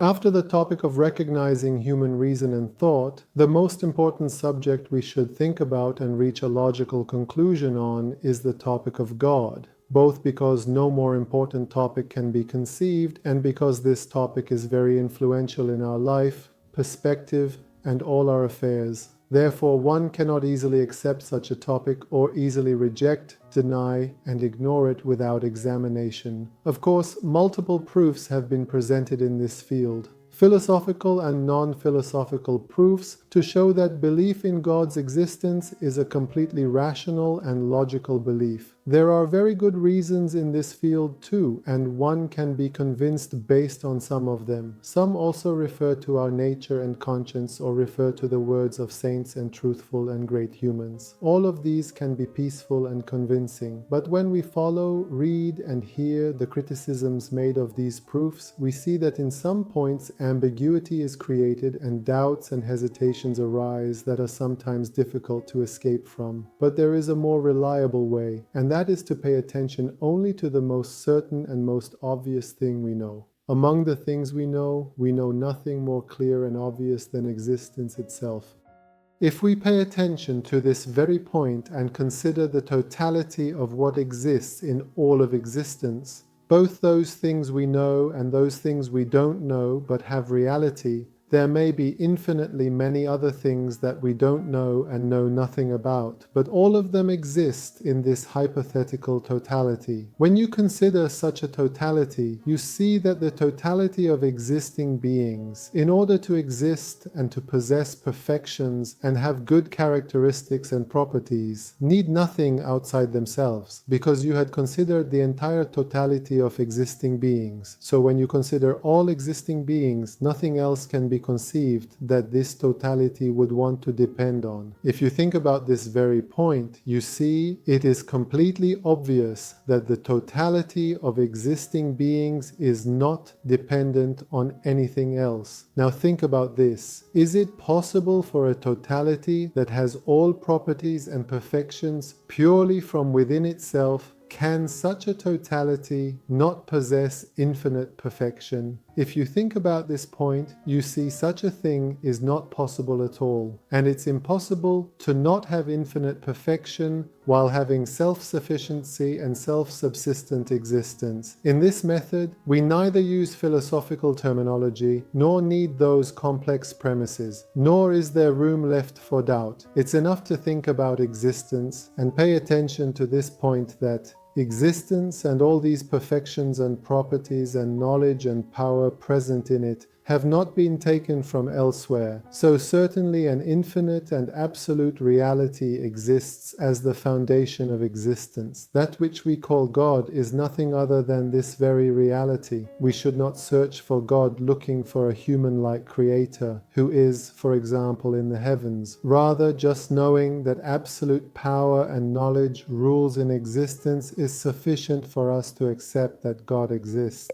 After the topic of recognizing human reason and thought, the most important subject we should think about and reach a logical conclusion on is the topic of God, both because no more important topic can be conceived and because this topic is very influential in our life, perspective, and all our affairs. Therefore, one cannot easily accept such a topic or easily reject, deny, and ignore it without examination. Of course, multiple proofs have been presented in this field. Philosophical and non-philosophical proofs to show that belief in God's existence is a completely rational and logical belief. There are very good reasons in this field too, and one can be convinced based on some of them. Some also refer to our nature and conscience or refer to the words of saints and truthful and great humans. All of these can be peaceful and convincing, but when we follow, read, and hear the criticisms made of these proofs, we see that in some points ambiguity is created and doubts and hesitations arise that are sometimes difficult to escape from. But there is a more reliable way, and that is to pay attention only to the most certain and most obvious thing we know. Among the things we know nothing more clear and obvious than existence itself. If we pay attention to this very point and consider the totality of what exists in all of existence, both those things we know and those things we don't know but have reality, there may be infinitely many other things that we don't know and know nothing about, but all of them exist in this hypothetical totality. When you consider such a totality, you see that the totality of existing beings, in order to exist and to possess perfections and have good characteristics and properties, need nothing outside themselves, because you had considered the entire totality of existing beings. So when you consider all existing beings, nothing else can be conceived that this totality would want to depend on. If you think about this very point, you see it is completely obvious that the totality of existing beings is not dependent on anything else. Now think about this. Is it possible for a totality that has all properties and perfections purely from within itself? Can such a totality not possess infinite perfection? If you think about this point, you see such a thing is not possible at all. And it's impossible to not have infinite perfection while having self-sufficiency and self-subsistent existence. In this method, we neither use philosophical terminology, nor need those complex premises, nor is there room left for doubt. It's enough to think about existence and pay attention to this point that existence and all these perfections and properties and knowledge and power present in it have not been taken from elsewhere. So certainly an infinite and absolute reality exists as the foundation of existence. That which we call God is nothing other than this very reality. We should not search for God looking for a human-like creator who is, for example, in the heavens. Rather, just knowing that absolute power and knowledge rules in existence is sufficient for us to accept that God exists.